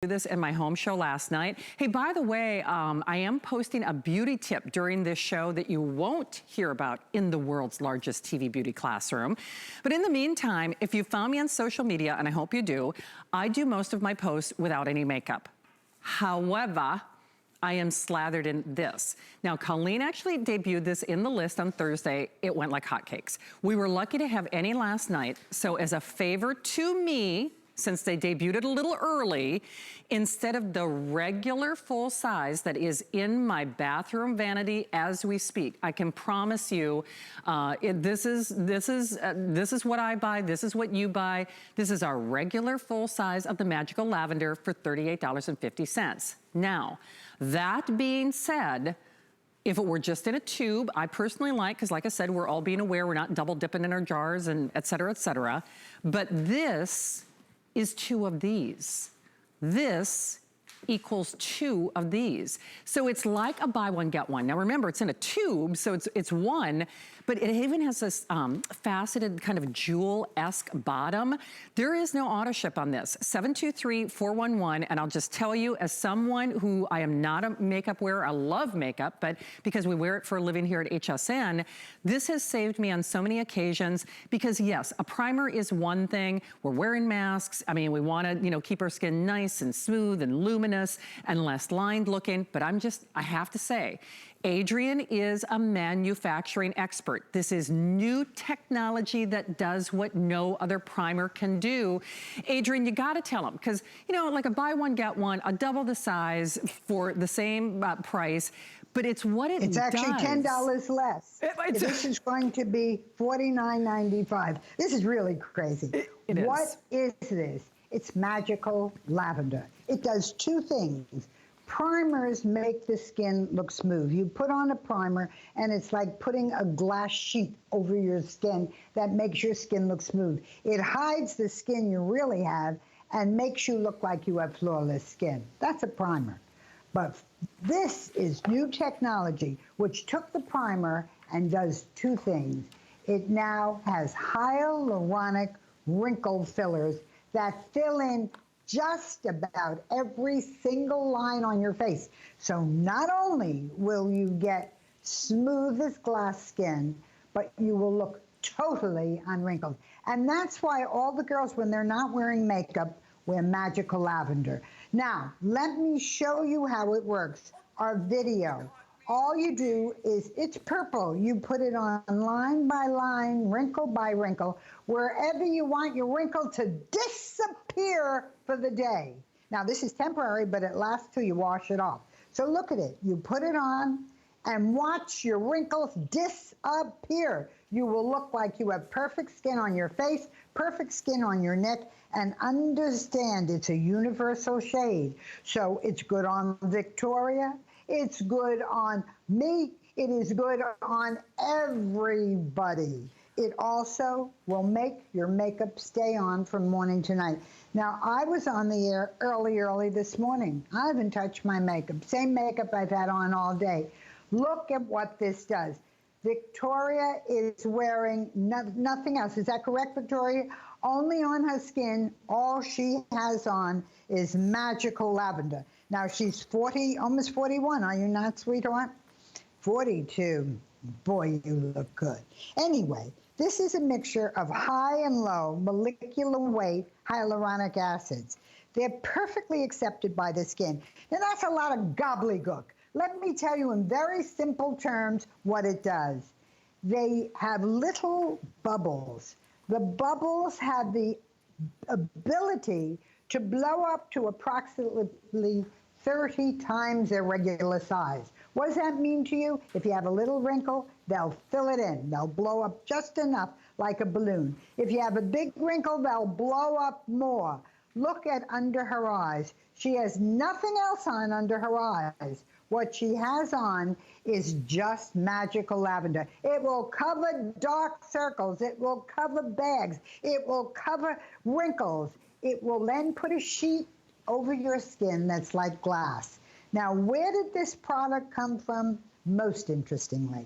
This in my home show last night. Hey, by the way, I am posting a beauty tip during this show that you won't hear about in the world's largest TV beauty classroom. But in the meantime, if you found me on social media, and I hope you do, I do most of my posts without any makeup. However, I am slathered in this. Now, Colleen actually debuted this in the list on Thursday. It went like hotcakes. We were lucky to have any last night. So as a favor to me, since they debuted it a little early, instead of the regular full size that is in my bathroom vanity as we speak, I can promise you, this is what I buy, this is what you buy. This is our regular full size of the Magical Lavender for $38.50. Now, that being said, if it were just in a tube, I personally like, because like I said, we're all being aware, we're not double dipping in our jars and et cetera, et cetera. But this is 2 of these. This equals 2 of these. So it's like a buy one, get one. Now remember, it's in a tube, so it's one, but it even has this faceted kind of jewel-esque bottom. There is no auto ship on this. 723-411, and I'll just tell you, as someone who, I am not a makeup wearer, I love makeup, but because we wear it for a living here at HSN, this has saved me on so many occasions, because yes, a primer is one thing. We're wearing masks. I mean, we wanna, keep our skin nice and smooth and luminous and less lined looking, but I have to say, Adrienne is a manufacturing expert. This is new technology that does what no other primer can do. Adrienne, you gotta tell them, because, like a buy one, get one, a double the size for the same price, but it's what it does. It's actually $10 less. This is going to be $49.95. This is really crazy. It is. What is this? It's Magical Lavender. It does 2 things. Primers make the skin look smooth. You put on a primer and it's like putting a glass sheet over your skin that makes your skin look smooth. It hides the skin you really have and makes you look like you have flawless skin. That's a primer. But this is new technology which took the primer and does 2 things. It now has hyaluronic wrinkle fillers that fill in just about every single line on your face. So not only will you get smooth as glass skin, but you will look totally unwrinkled. And that's why all the girls, when they're not wearing makeup, wear Magical Lavender. Now, let me show you how it works. Our video. All you do is, it's purple. You put it on line by line, wrinkle by wrinkle, wherever you want your wrinkle to disappear for the day. Now, this is temporary, but it lasts till you wash it off. So look at it. You put it on and watch your wrinkles disappear. You will look like you have perfect skin on your face, perfect skin on your neck, and understand it's a universal shade. So it's good on Victoria. It's good on me. It is good on everybody. It also will make your makeup stay on from morning to night. Now, I was on the air early this morning. I haven't touched my makeup. Same makeup I've had on all day. Look at what this does. Victoria is wearing nothing else. Is that correct, Victoria? Only on her skin, all she has on is Magical Lavender. Now, she's 40, almost 41. Are you not, sweetheart? 42. Boy, you look good. Anyway, this is a mixture of high and low molecular weight hyaluronic acids. They're perfectly accepted by the skin. Now, that's a lot of gobbledygook. Let me tell you in very simple terms what it does. They have little bubbles. The bubbles have the ability to blow up to approximately 30 times their regular size. What does that mean to you? If you have a little wrinkle, they'll fill it in. They'll blow up just enough, like a balloon. If you have a big wrinkle, they'll blow up more. Look at under her eyes. She has nothing else on under her eyes. What she has on is just Magical Lavender. It will cover dark circles. It will cover bags. It will cover wrinkles. It will then put a sheet over your skin that's like glass. Now, where did this product come from? Most interestingly,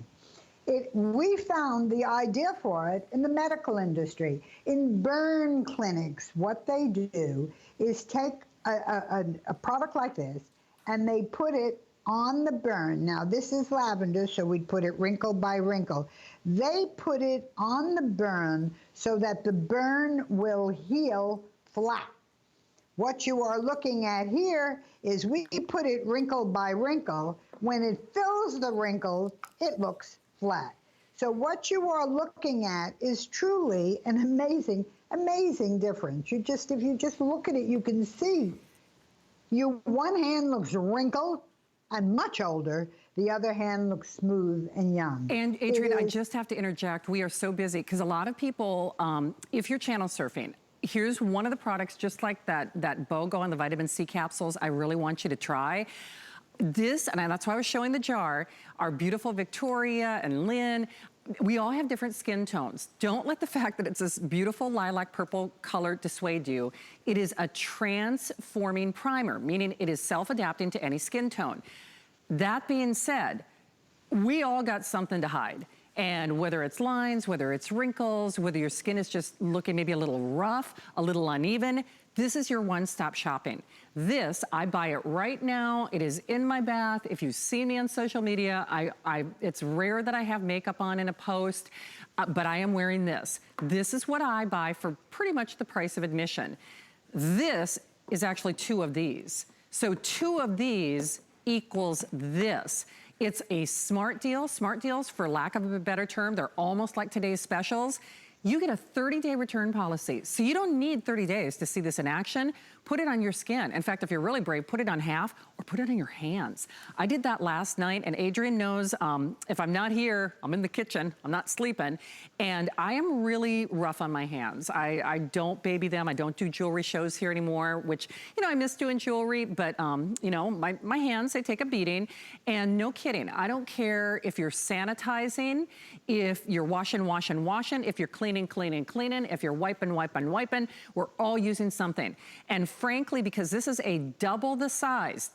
we found the idea for it in the medical industry. In burn clinics, what they do is take a product like this, and they put it on the burn. Now, this is lavender, so we'd put it wrinkle by wrinkle. They put it on the burn so that the burn will heal flat. What you are looking at here is we put it wrinkle by wrinkle. When it fills the wrinkles, it looks flat. So what you are looking at is truly an amazing, amazing difference. If you just look at it, you can see. One hand looks wrinkled and much older. The other hand looks smooth and young. And Adrienne, I just have to interject. We are so busy because a lot of people, if you're channel surfing, here's one of the products just like that BOGO on the vitamin C capsules I really want you to try. This, and that's why I was showing the jar, our beautiful Victoria and Lynn, we all have different skin tones. Don't let the fact that it's this beautiful lilac purple color dissuade you. It is a transforming primer, meaning it is self-adapting to any skin tone. That being said, we all got something to hide. And whether it's lines, whether it's wrinkles, whether your skin is just looking maybe a little rough, a little uneven, this is your one-stop shopping. This, I buy it right now. It is in my bath. If you see me on social media, it's rare that I have makeup on in a post, but I am wearing this. This is what I buy for pretty much the price of admission. This is actually 2 of these. So 2 of these equals this. It's a smart deal. Smart deals, for lack of a better term, they're almost like today's specials. You get a 30-day return policy. So you don't need 30 days to see this in action. Put it on your skin. In fact, if you're really brave, put it on half or put it on your hands. I did that last night, and Adrienne knows if I'm not here, I'm in the kitchen, I'm not sleeping, and I am really rough on my hands. I don't baby them. I don't do jewelry shows here anymore, which, you know, I miss doing jewelry, but, you know, my hands, they take a beating. And no kidding, I don't care if you're sanitizing, if you're washing, if you're cleaning, if you're wiping, we're all using something. And frankly, because this is a double the size,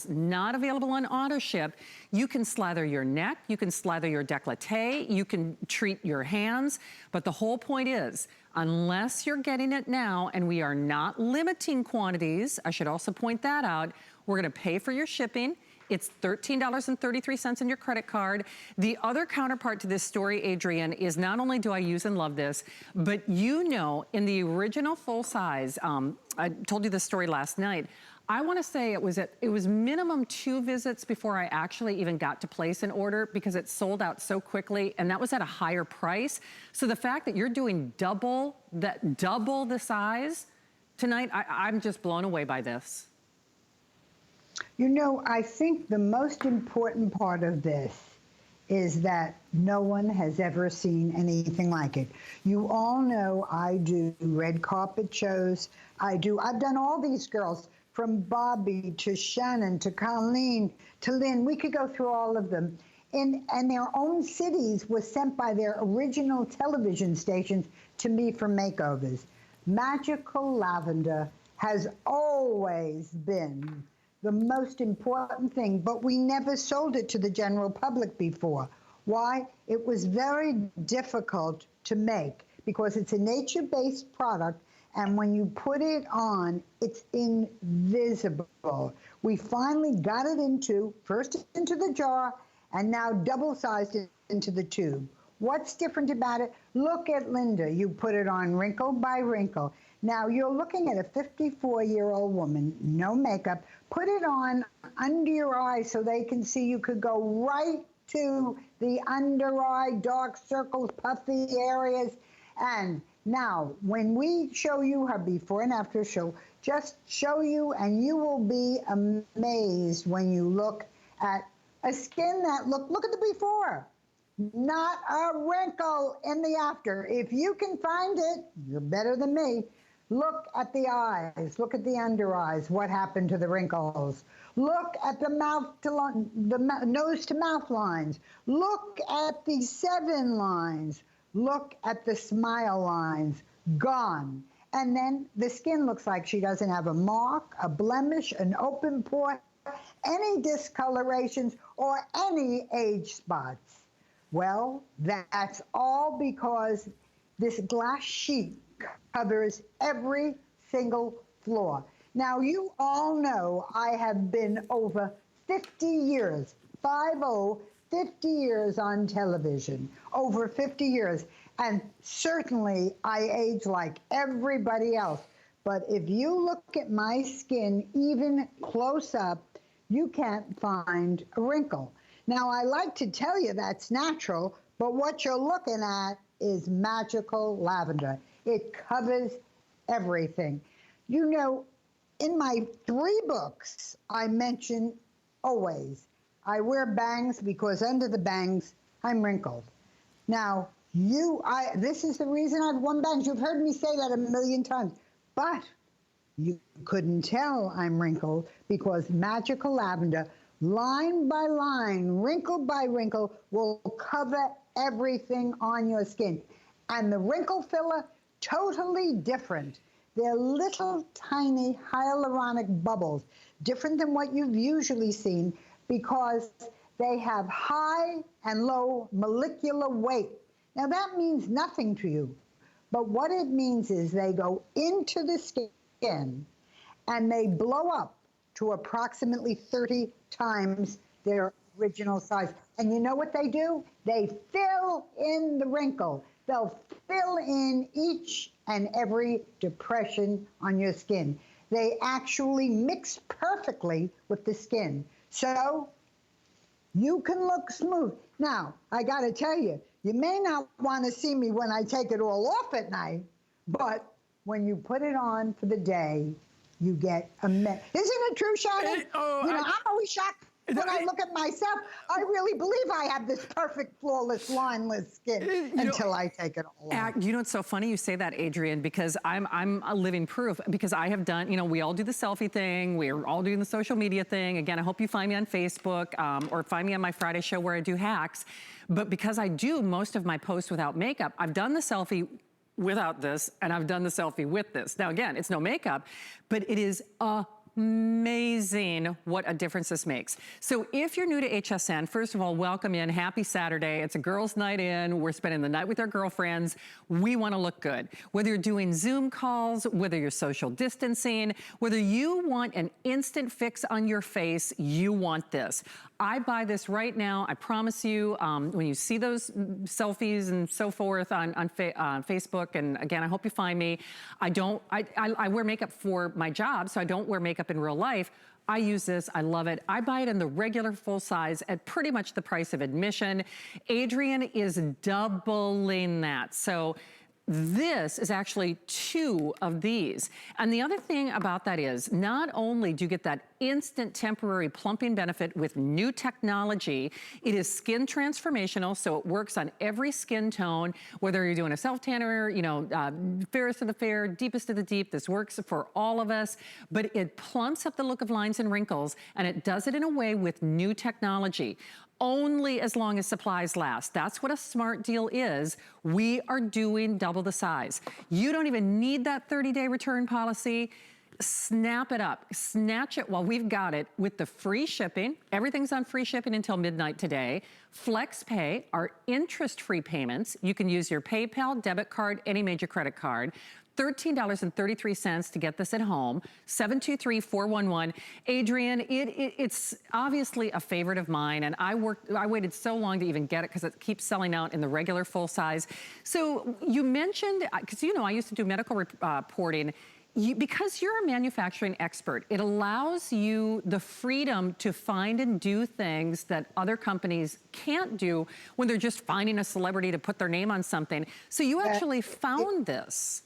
not available on auto ship, you can slather your neck, you can slather your décolleté, you can treat your hands, but the whole point is, unless you're getting it now, and we are not limiting quantities, I should also point that out, we're gonna pay for your shipping. It's $13.33 in your credit card. The other counterpart to this story, Adrienne, is not only do I use and love this, but you know, in the original full size, I told you this story last night, I wanna say it was minimum 2 visits before I actually even got to place an order because it sold out so quickly, and that was at a higher price. So the fact that you're doing double the size tonight, I'm just blown away by this. You know, I think the most important part of this is that no one has ever seen anything like it. You all know I do red carpet shows. I've done all these girls, from Bobby to Shannon to Colleen to Lynn. We could go through all of them. And their own cities were sent by their original television stations to me for makeovers. Magical Lavender has always been the most important thing, but we never sold it to the general public before. Why? It was very difficult to make because it's a nature-based product, and when you put it on, it's invisible. We finally got it first into the jar, and now double-sized it into the tube. What's different about it? Look at Linda. You put it on wrinkle by wrinkle. Now, you're looking at a 54-year-old woman, no makeup. Put it on under your eyes so they can see. You could go right to the under eye, dark circles, puffy areas. And now, when we show you her before and after, she'll just show you, and you will be amazed when you look at a skin that look at the before. Not a wrinkle in the after. If you can find it, you're better than me. Look at the eyes, look at the under eyes, what happened to the wrinkles. Look at the nose to mouth lines. Look at the 7 lines. Look at the smile lines, gone. And then the skin looks like she doesn't have a mark, a blemish, an open pore, any discolorations, or any age spots. Well, that's all because this glass sheet covers every single floor. Now, you all know I have been over 50 years, 50 years on television, over 50 years. And certainly I age like everybody else. But if you look at my skin, even close up, you can't find a wrinkle. Now, I like to tell you that's natural, but what you're looking at is magical lavender. It covers everything. You know, in my 3 books, I mention always, I wear bangs because under the bangs, I'm wrinkled. Now, this is the reason I've worn bangs. You've heard me say that a million times, but you couldn't tell I'm wrinkled because magical lavender, line by line, wrinkle by wrinkle, will cover everything on your skin. And the wrinkle filler, totally different. They're little tiny hyaluronic bubbles, different than what you've usually seen because they have high and low molecular weight. Now that means nothing to you, but what it means is they go into the skin and they blow up to approximately 30 times their original size. And you know what they do? They fill in the wrinkle. They'll fill in each and every depression on your skin. They actually mix perfectly with the skin. So you can look smooth. Now, I got to tell you, you may not want to see me when I take it all off at night, but when you put it on for the day, you get a mess. Isn't it true, Shannon? I'm always shocked when I look at myself. I really believe I have this perfect, flawless, lineless skin until I take it all off. You know, it's so funny you say that, Adrienne, because I'm a living proof, because I have done, we all do the selfie thing. We're all doing the social media thing. Again, I hope you find me on Facebook or find me on my Friday show where I do hacks. But because I do most of my posts without makeup, I've done the selfie without this, and I've done the selfie with this. Now, again, it's no makeup, but it is amazing what a difference this makes. So if you're new to HSN, first of all, welcome in. Happy Saturday. It's a girls' night in. We're spending the night with our girlfriends. We want to look good. Whether you're doing Zoom calls, whether you're social distancing, whether you want an instant fix on your face, you want this. I buy this right now. I promise you, when you see those selfies and so forth on Facebook, and again, I hope you find me. I wear makeup for my job, so I don't wear makeup in real life. I use this, I love it. I buy it in the regular full size at pretty much the price of admission. Adrienne is doubling that. So this is actually 2 of these. And the other thing about that is, not only do you get that instant temporary plumping benefit with new technology, it is skin transformational, so it works on every skin tone, whether you're doing a self-tanner, fairest of the fair, deepest of the deep, this works for all of us, but it plumps up the look of lines and wrinkles, and it does it in a way with new technology. Only as long as supplies last. That's what a smart deal is. We are doing double the size. You don't even need that 30-day return policy. Snap it up, snatch it while we've got it with the free shipping. Everything's on free shipping until midnight today. Flex Pay, our interest-free payments. You can use your PayPal, debit card, any major credit card. $13.33 to get this at home, 723-411. Adrienne, it's obviously a favorite of mine, and I waited so long to even get it because it keeps selling out in the regular full size. So you mentioned, because I used to do medical reporting, because you're a manufacturing expert, it allows you the freedom to find and do things that other companies can't do when they're just finding a celebrity to put their name on something. So you actually found this.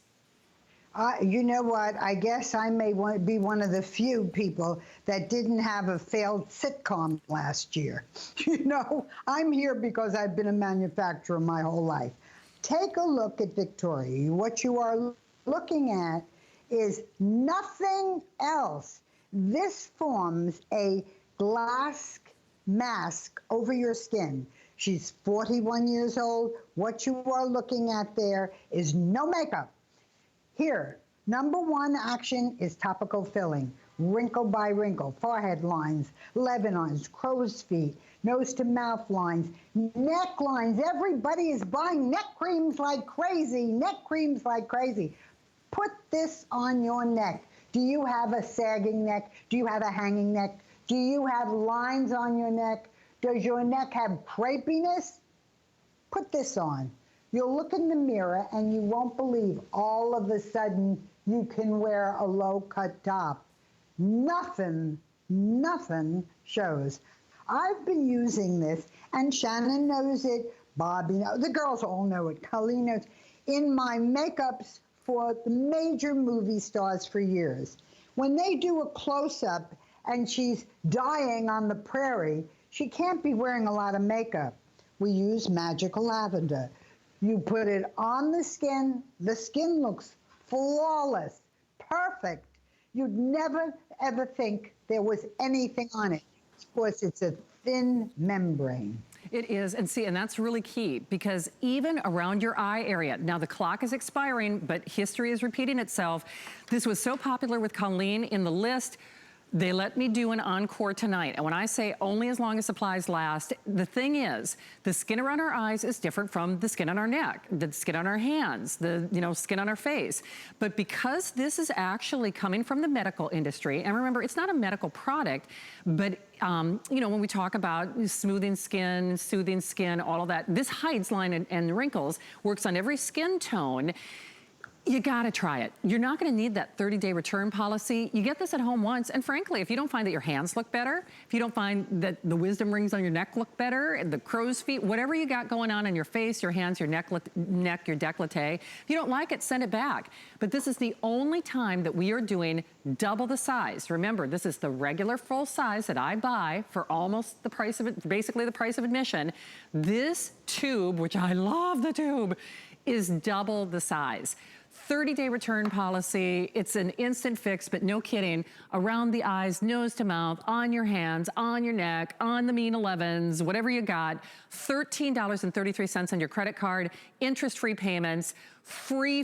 You know what? I guess I may be one of the few people that didn't have a failed sitcom last year. I'm here because I've been a manufacturer my whole life. Take a look at Victoria. What you are looking at is nothing else. This forms a glass mask over your skin. She's 41 years old. What you are looking at there is no makeup. Here, number 1 action is topical filling, wrinkle by wrinkle, forehead lines, Lebanons, crow's feet, nose to mouth lines, neck lines. Everybody is buying neck creams like crazy, Put this on your neck. Do you have a sagging neck? Do you have a hanging neck? Do you have lines on your neck? Does your neck have crepiness? Put this on. You'll look in the mirror and you won't believe all of a sudden you can wear a low-cut top. Nothing shows. I've been using this, and Shannon knows it, Bobby knows, the girls all know it, Colleen knows, in my makeups for the major movie stars for years. When they do a close-up and she's dying on the prairie, she can't be wearing a lot of makeup. We use magical lavender. You put it on the skin looks flawless, perfect. You'd never, ever think there was anything on it. Of course, it's a thin membrane. It is, and see, and that's really key, because even around your eye area, now the clock is expiring, but history is repeating itself. This was so popular with Colleen in the list. They let me do an encore tonight. And when I say only as long as supplies last, the thing is, the skin around our eyes is different from the skin on our neck, the skin on our hands, the skin on our face. But because this is actually coming from the medical industry, and remember, it's not a medical product, but when we talk about smoothing skin, soothing skin, all of that, this hides line and wrinkles, works on every skin tone. You gotta try it. You're not gonna need that 30-day return policy. You get this at home once, and frankly, if you don't find that your hands look better, if you don't find that the wisdom rings on your neck look better, and the crow's feet, whatever you got going on in your face, your hands, your neck, your décolleté, if you don't like it, send it back. But this is the only time that we are doing double the size. Remember, this is the regular full size that I buy for almost the price of it, basically the price of admission. This tube, which I love the tube, is double the size. 30-day return policy. It's an instant fix, but no kidding. Around the eyes, nose to mouth, on your hands, on your neck, on the mean 11s, whatever you got. $13.33 on your credit card, interest-free payments, free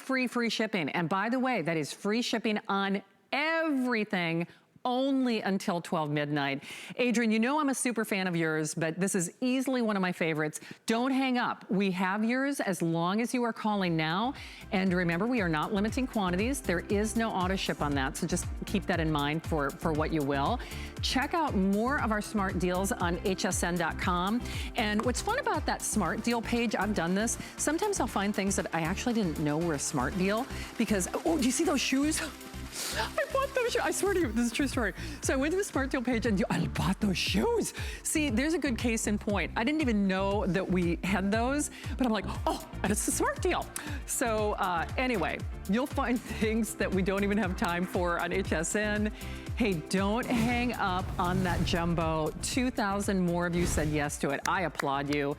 shipping. And by the way, that is free shipping on everything, only until 12 midnight. Adrienne, you know I'm a super fan of yours, but this is easily one of my favorites. Don't hang up. We have yours as long as you are calling now. And remember, we are not limiting quantities. There is no auto ship on that, so just keep that in mind for what you will. Check out more of our smart deals on hsn.com. And what's fun about that smart deal page, I've done this, sometimes I'll find things that I actually didn't know were a smart deal because, oh, do you see those shoes? I bought those shoes. I swear to you, this is a true story. So I went to the smart deal page and I bought those shoes. See, there's a good case in point. I didn't even know that we had those, but I'm like, oh, and it's a smart deal. So anyway, you'll find things that we don't even have time for on HSN. Hey, don't hang up on that jumbo. 2,000 more of you said yes to it. I applaud you.